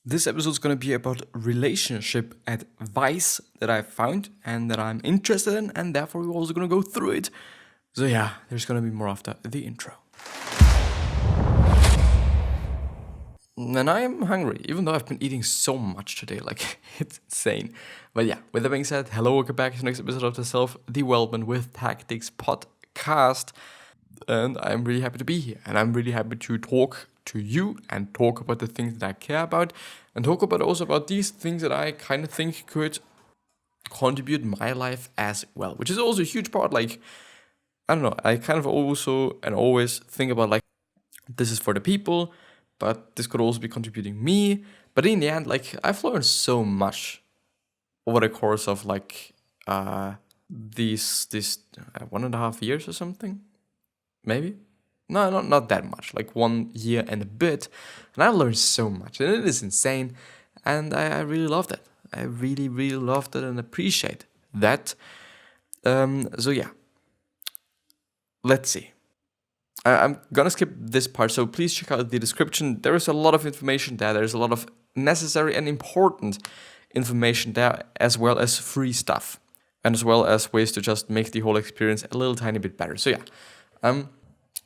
This episode is going to be about relationship advice that I found and that I'm interested in, and therefore we're also going to go through it. So yeah, there's going to be more after the intro. And I am hungry, even though I've been eating so much today, like it's insane. But yeah, with that being said, hello, welcome back to the next episode of the Self-Development with Tactics podcast. And I'm really happy to be here. And I'm really happy to talk to you and talk about the things that I care about and talk about also about these things that I kind of think could contribute my life as well, which is also a huge part. Like, I don't know, I kind of also and always think about like, this is for the people, but this could also be contributing me. But in the end, like, I've learned so much over the course of like these 1.5 years or something. Maybe? No, not that much. Like 1 year and a bit. And I learned so much. And it is insane. And I really loved it. I really, really loved it and appreciate that. So yeah. Let's see. I'm gonna skip this part, so please check out the description. There is a lot of information there. There's a lot of necessary and important information there, as well as free stuff. And as well as ways to just make the whole experience a little tiny bit better. So yeah.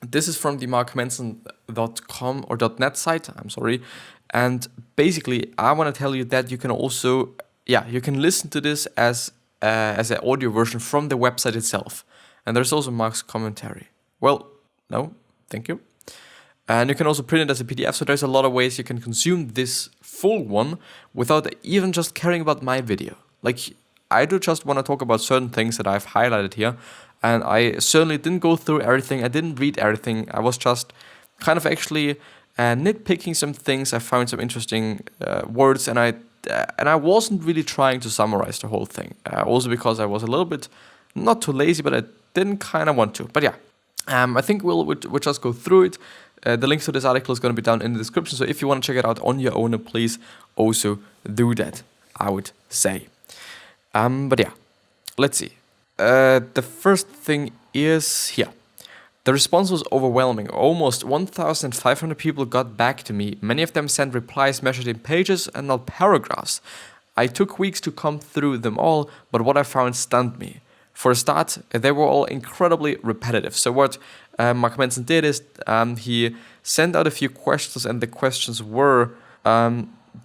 This is from the markmanson.com or .net site, I'm sorry. And basically, I want to tell you that you can also, you can listen to this as an audio version from the website itself. And there's also Mark's commentary. Well, no, thank you. And you can also print it as a PDF. So there's a lot of ways you can consume this full one without even just caring about my video. Like, I do just want to talk about certain things that I've highlighted here. And I certainly didn't go through everything. I didn't read everything. I was just kind of actually nitpicking some things. I found some interesting words, and I wasn't really trying to summarize the whole thing. Also because I was a little bit not too lazy, but I didn't kind of want to. But yeah, I think we'll just go through it. The links to this article is going to be down in the description. So if you want to check it out on your own, please also do that, I would say. But yeah, let's see. The first thing is here. The response was overwhelming. Almost 1,500 people got back to me. Many of them sent replies measured in pages and not paragraphs. I took weeks to come through them all, but what I found stunned me. For a start, they were all incredibly repetitive. So what Mark Manson did is he sent out a few questions, and the questions were,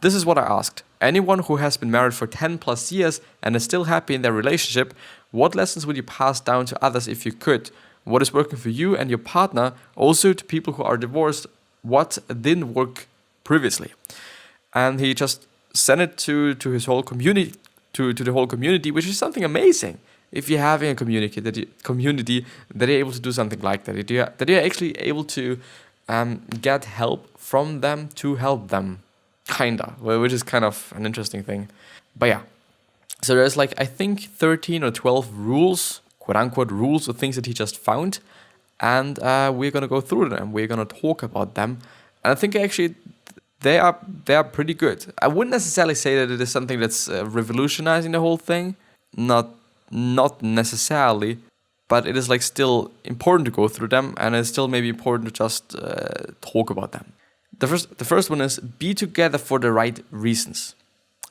this is what I asked. Anyone who has been married for 10 plus years and is still happy in their relationship, what lessons would you pass down to others if you could? What is working for you and your partner? Also to people who are divorced, what didn't work previously? And he just sent it to his whole community, to the whole community, which is something amazing. If you're having a community that you're able to do something like that, that you're actually able to get help from them to help them. Kinda, which is kind of an interesting thing. But yeah, so there's like, I think 13 or 12 rules, quote unquote rules, or things that he just found. And we're going to go through them. We're going to talk about them. And I think actually they are pretty good. I wouldn't necessarily say that it is something that's revolutionizing the whole thing. Not necessarily. But it is like still important to go through them. And it's still maybe important to just talk about them. The first one is be together for the right reasons.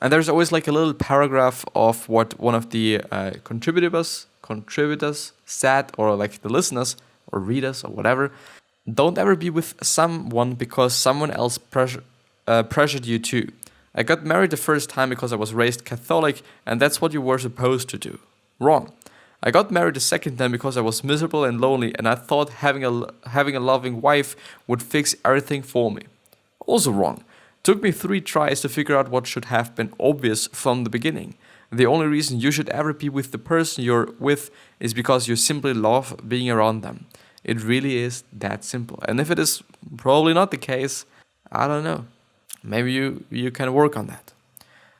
And there's always like a little paragraph of what one of the contributors said, or like the listeners or readers or whatever. Don't ever be with someone because someone else pressured you to. I got married the first time because I was raised Catholic and that's what you were supposed to do. Wrong. I got married the second time because I was miserable and lonely and I thought having a loving wife would fix everything for me. Also wrong. Took me 3 tries to figure out what should have been obvious from the beginning. The only reason you should ever be with the person you're with is because you simply love being around them. It really is that simple. And if it is probably not the case, I don't know. Maybe you can work on that.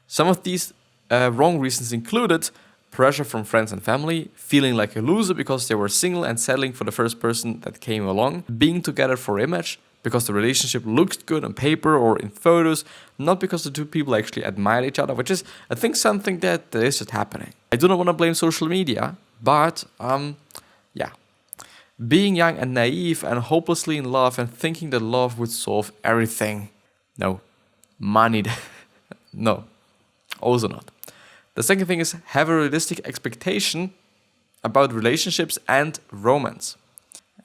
Some of these wrong reasons included pressure from friends and family, feeling like a loser because they were single and settling for the first person that came along, being together for image, because the relationship looked good on paper or in photos, not because the two people actually admired each other, which is, I think, something that is just happening. I do not want to blame social media, but, being young and naive and hopelessly in love and thinking that love would solve everything. No, money. No, also not. The second thing is have a realistic expectation about relationships and romance.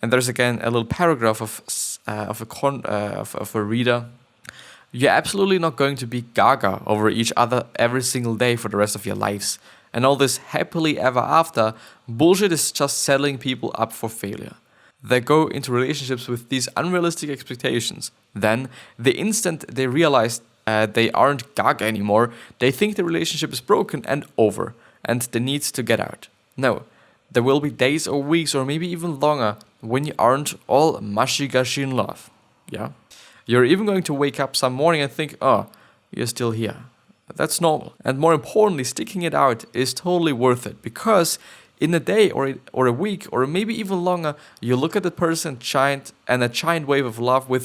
And there's again a little paragraph of a reader. You're absolutely not going to be gaga over each other every single day for the rest of your lives. And all this happily ever after bullshit is just settling people up for failure. They go into relationships with these unrealistic expectations. Then, the instant they realize they aren't gaga anymore, they think the relationship is broken and over, and they need to get out. No, there will be days or weeks or maybe even longer when you aren't all mushy-gushy in love. Yeah? You're even going to wake up some morning and think, oh, you're still here. That's normal. And more importantly, sticking it out is totally worth it because in a day or a week or maybe even longer, you look at the person and a giant wave of love will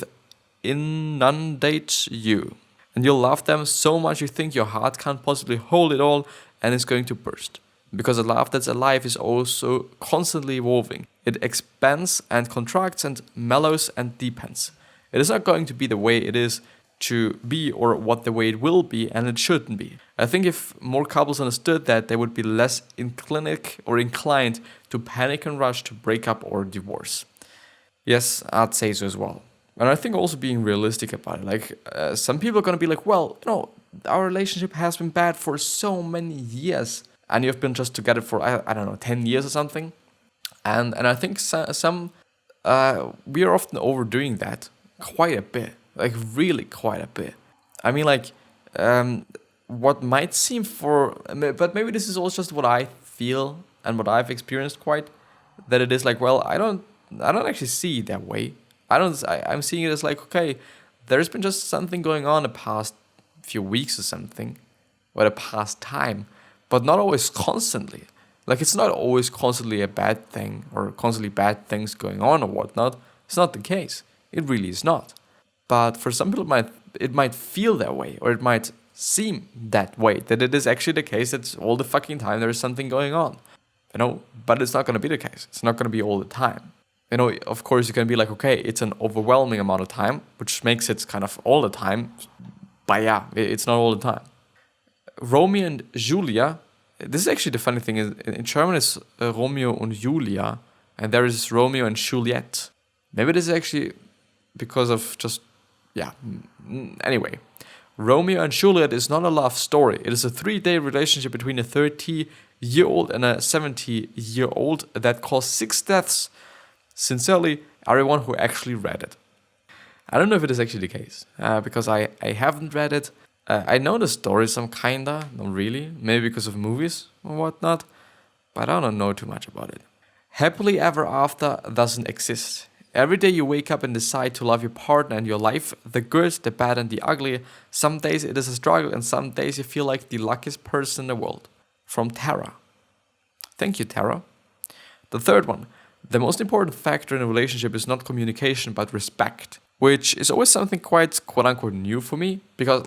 inundate you. And you'll love them so much you think your heart can't possibly hold it all and it's going to burst. Because a love that's alive is also constantly evolving. It expands and contracts and mellows and deepens. It is not going to be the way it is to be or what the way it will be, and it shouldn't be. I think if more couples understood that, they would be less inclined to panic and rush to break up or divorce. Yes, I'd say so as well. And I think also being realistic about it. Like, some people are going to be like, well, our relationship has been bad for so many years. And you've been just together for, I don't know, 10 years or something. And I think we are often overdoing that quite a bit. Like, really quite a bit. I mean, like, what might seem but maybe this is also just what I feel and what I've experienced quite, that it is like, well, I don't actually see it that way. I'm seeing it as like, okay, there's been just something going on the past few weeks or something, or the past time, but not always constantly. Like, it's not always constantly a bad thing or constantly bad things going on or whatnot. It's not the case. It really is not. But for some people, it might feel that way, or it might seem that way, that it is actually the case that all the fucking time there is something going on. But it's not going to be the case. It's not going to be all the time. Of course, you can be like, okay, it's an overwhelming amount of time, which makes it kind of all the time. But yeah, it's not all the time. Romeo and Julia, this is actually the funny thing, in German it's Romeo und Julia, and there is Romeo and Juliet. Maybe this is actually because of just, yeah, anyway. Romeo and Juliet is not a love story. It is a 3-day relationship between a 30-year-old and a 70-year-old that caused 6 deaths. Sincerely, everyone who actually read it. I don't know if it is actually the case, because I haven't read it. I know the story some kinda, not really, maybe because of movies or whatnot, but I don't know too much about it. Happily ever after doesn't exist. Every day you wake up and decide to love your partner and your life, the good, the bad and the ugly. Some days it is a struggle and some days you feel like the luckiest person in the world. From Tara. Thank you, Tara. The third one. The most important factor in a relationship is not communication but respect, which is always something quite quote-unquote new for me, because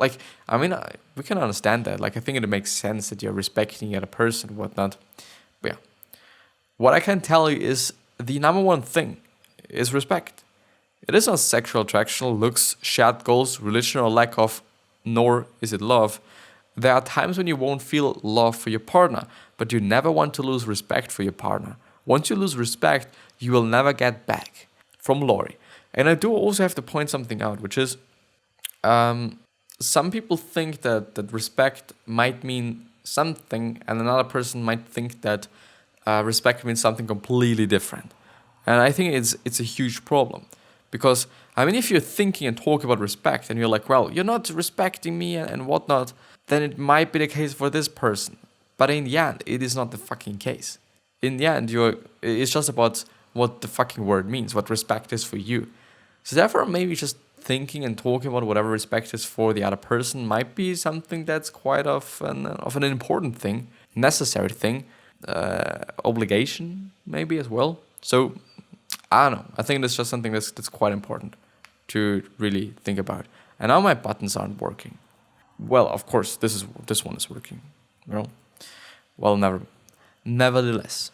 we can understand that. Like, I think it makes sense that you're respecting the other person and whatnot. But yeah, what I can tell you is the number one thing is respect. It is not sexual attraction, looks, shared goals, religion or lack of, nor is it love. There are times when you won't feel love for your partner, but you never want to lose respect for your partner. Once you lose respect, you will never get back. From Lori. And I do also have to point something out, which is some people think that respect might mean something, and another person might think that respect means something completely different. And I think it's a huge problem. Because, if you're thinking and talking about respect, and you're like, well, you're not respecting me and whatnot, then it might be the case for this person. But in the end, it is not the fucking case. In the end, it's just about what the fucking word means, what respect is for you. So therefore, maybe just thinking and talking about whatever respect is for the other person might be something that's quite of an important thing, necessary thing, obligation maybe as well. So I don't know. I think that's just something that's quite important to really think about. And now my buttons aren't working. Well, of course, this one is working. Well, nevertheless.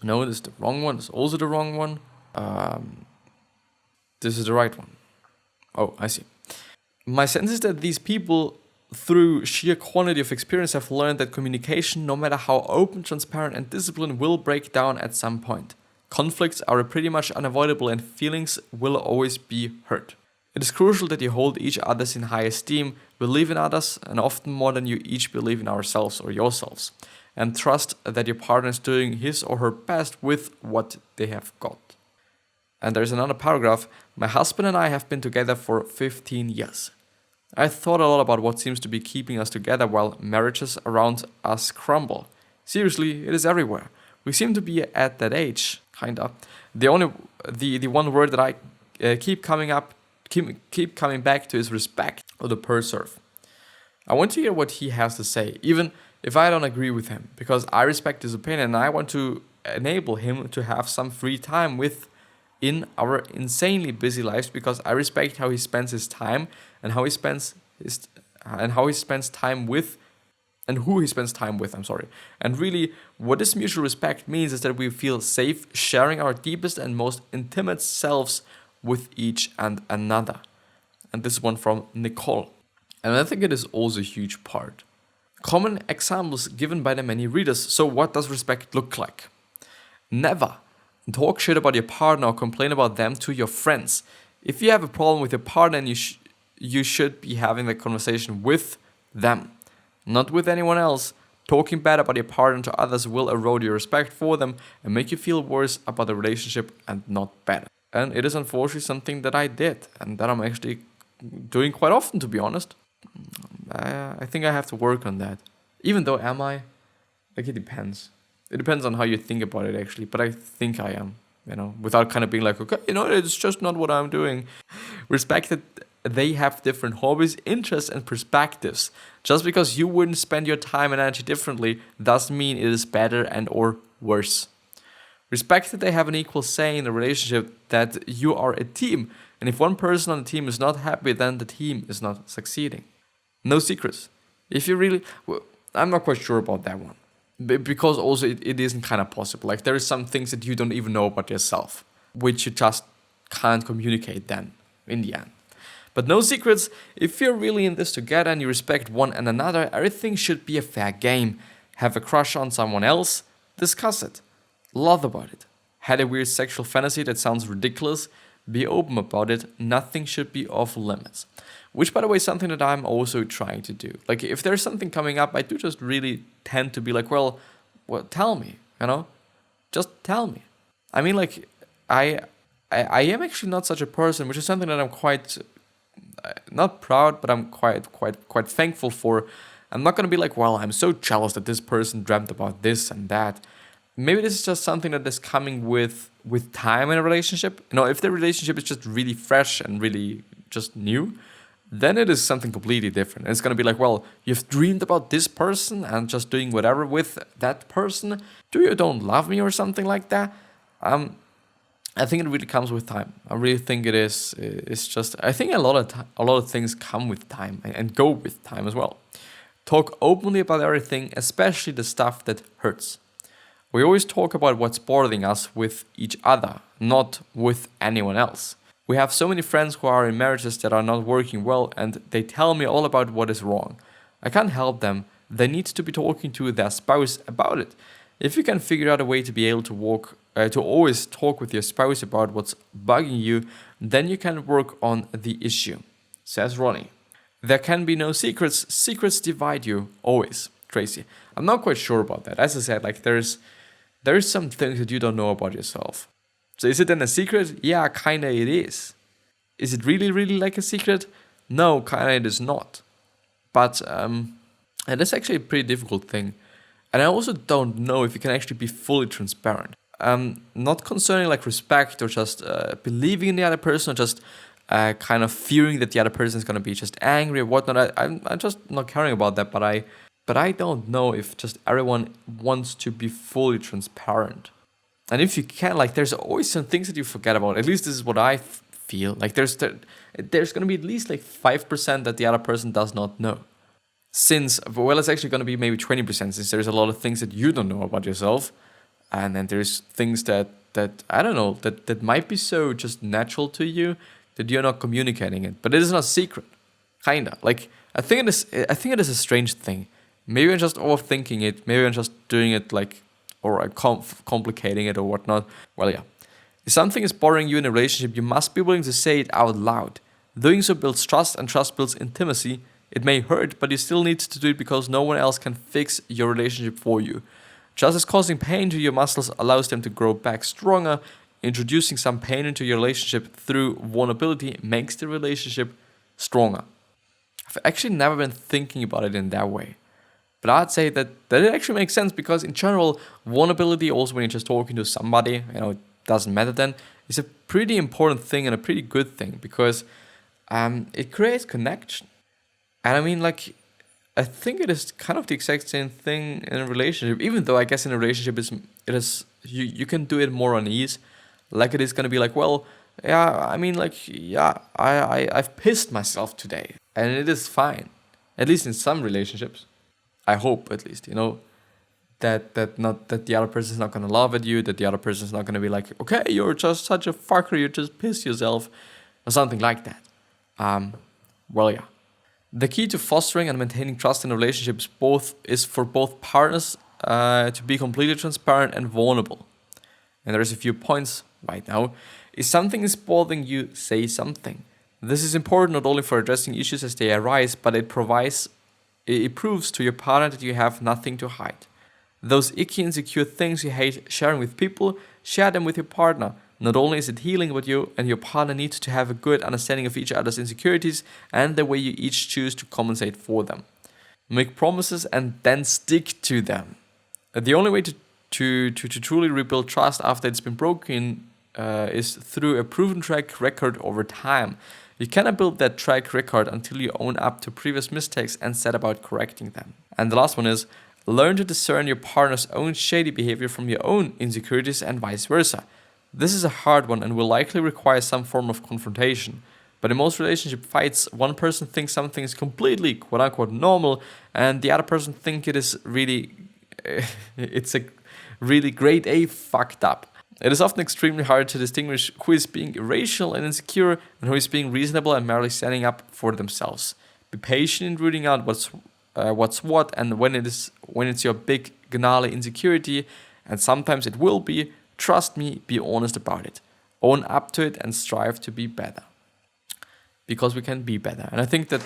No, this is the wrong one. This is also the wrong one. This is the right one. Oh, I see. My sense is that these people, through sheer quantity of experience, have learned that communication, no matter how open, transparent, and disciplined, will break down at some point. Conflicts are pretty much unavoidable and feelings will always be hurt. It is crucial that you hold each other in high esteem, believe in others, and often more than you each believe in ourselves or yourselves, and trust that your partner is doing his or her best with what they have got. And there's another paragraph. My husband and I have been together for 15 years. I thought a lot about what seems to be keeping us together while marriages around us crumble. Seriously, it is everywhere. We seem to be at that age, kinda. The one word that I keep coming back to is respect or the preserve. I want to hear what he has to say, even if I don't agree with him, because I respect his opinion and I want to enable him to have some free time in our insanely busy lives, because I respect how he spends his time and how he spends time with and who he spends time with, And really, what this mutual respect means is that we feel safe sharing our deepest and most intimate selves with each and another. And this one from Nicole. And I think it is also a huge part. Common examples given by the many readers. So what does respect look like? Never talk shit about your partner or complain about them to your friends. If you have a problem with your partner, you should be having that conversation with them, not with anyone else. Talking bad about your partner to others will erode your respect for them and make you feel worse about the relationship and not better. And it is unfortunately something that I did and that I'm actually doing quite often, to be honest. I think I have to work on that. Even though, am I? Like, it depends. It depends on how you think about it, actually. But I think I am, without kind of being like, okay, it's just not what I'm doing. Respect that they have different hobbies, interests, and perspectives. Just because you wouldn't spend your time and energy differently doesn't mean it is better and or worse. Respect that they have an equal say in the relationship, that you are a team. And if one person on the team is not happy, then the team is not succeeding. No secrets. If you really... Well, I'm not quite sure about that one. Because also it isn't kind of possible. Like, there are some things that you don't even know about yourself, which you just can't communicate then, in the end. But no secrets. If you're really in this together and you respect one and another, everything should be a fair game. Have a crush on someone else? Discuss it. Laugh about it. Had a weird sexual fantasy that sounds ridiculous? Be open about it. Nothing should be off limits. Which, by the way, is something that I'm also trying to do. Like, if there's something coming up, I do just really tend to be like, well, tell me, Just tell me. I mean, like, I am actually not such a person, which is something that I'm quite, not proud, but I'm quite thankful for. I'm not going to be like, well, I'm so jealous that this person dreamt about this and that. Maybe this is just something that is coming with time in a relationship. If the relationship is just really fresh and really just new, then it is something completely different. And it's going to be like, well, you've dreamed about this person and just doing whatever with that person. Do you don't love me or something like that? I think it really comes with time. I really think it is. It's just, I think a lot of things come with time and go with time as well. Talk openly about everything, especially the stuff that hurts. We always talk about what's bothering us with each other, not with anyone else. We have so many friends who are in marriages that are not working well, and they tell me all about what is wrong. I can't help them. They need to be talking to their spouse about it. If you can figure out a way to be able to always talk with your spouse about what's bugging you, then you can work on the issue, says Ronnie. There can be no secrets. Secrets divide you, always. Tracy. I'm not quite sure about that. As I said, like, there's some things that you don't know about yourself. So is it then a secret? Yeah, kinda it is. Is it really, really like a secret? No, kinda it is not. But and that's actually a pretty difficult thing. And I also don't know if you can actually be fully transparent. Not concerning like respect or just believing in the other person or just kind of fearing that the other person is going to be just angry or whatnot. I'm just not caring about that, but I don't know if just everyone wants to be fully transparent. And if you can, like, there's always some things that you forget about. At least this is what I feel. Like, there's going to be at least like 5% that the other person does not know. It's actually going to be maybe 20%, since there's a lot of things that you don't know about yourself. And then there's things that I don't know, that might be so just natural to you that you're not communicating it. But it is not a secret. Kinda. Like, I think it is a strange thing. Maybe I'm just overthinking it. Maybe I'm just doing it like, or I'm complicating it or whatnot. Well, yeah. If something is bothering you in a relationship, you must be willing to say it out loud. Doing so builds trust, and trust builds intimacy. It may hurt, but you still need to do it because no one else can fix your relationship for you. Just as causing pain to your muscles allows them to grow back stronger, introducing some pain into your relationship through vulnerability makes the relationship stronger. I've actually never been thinking about it in that way. But I'd say that it actually makes sense because in general, vulnerability, also when you're just talking to somebody, it doesn't matter then, is a pretty important thing and a pretty good thing because it creates connection. And I mean, like, I think it is kind of the exact same thing in a relationship, even though I guess in a relationship you can do it more on ease. Like it is gonna be like, well, yeah, I mean, like, yeah, I've pissed myself today, and it is fine, at least in some relationships. I hope at least, that the other person is not gonna laugh at you, that the other person is not gonna be like, okay, you're just such a fucker, you just pissed yourself, or something like that. Well, yeah. The key to fostering and maintaining trust in relationships is for both partners to be completely transparent and vulnerable. And there's a few points right now. If something is bothering you, say something. This is important not only for addressing issues as they arise, but it proves to your partner that you have nothing to hide. Those icky, insecure things you hate sharing with people, share them with your partner. Not only is it healing, but you and your partner need to have a good understanding of each other's insecurities and the way you each choose to compensate for them. Make promises and then stick to them. The only way to truly rebuild trust after it's been broken is through a proven track record over time. You cannot build that track record until you own up to previous mistakes and set about correcting them. And the last one is learn to discern your partner's own shady behavior from your own insecurities and vice versa. This is a hard one and will likely require some form of confrontation. But in most relationship fights, one person thinks something is completely quote unquote normal and the other person thinks it is really it's a really grade A fucked up. It is often extremely hard to distinguish who is being irrational and insecure and who is being reasonable and merely standing up for themselves. Be patient in rooting out what's what, and when it's your big gnarly insecurity, and sometimes it will be, trust me, be honest about it. Own up to it and strive to be better. Because we can be better. And I think that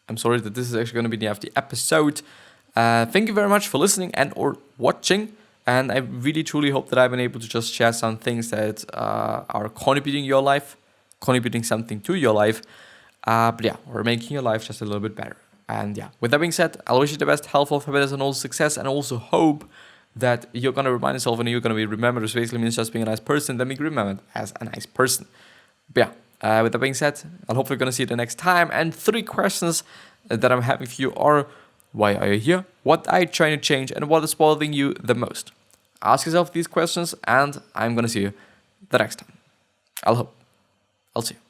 I'm sorry that this is actually going to be the end of the episode. Thank you very much for listening and or watching. And I really truly hope that I've been able to just share some things that are contributing something to your life. But yeah, or making your life just a little bit better. And yeah, with that being said, I'll wish you the best health, happiness, and also success. And also hope that you're going to remind yourself and you're going to be remembered, which basically means just being a nice person, then be remembered as a nice person. But yeah, with that being said, I'll hopefully going to see you the next time. And 3 questions that I'm having for you are, why are you here? What are you trying to change? And what is bothering you the most? Ask yourself these questions and I'm going to see you the next time. I'll see you.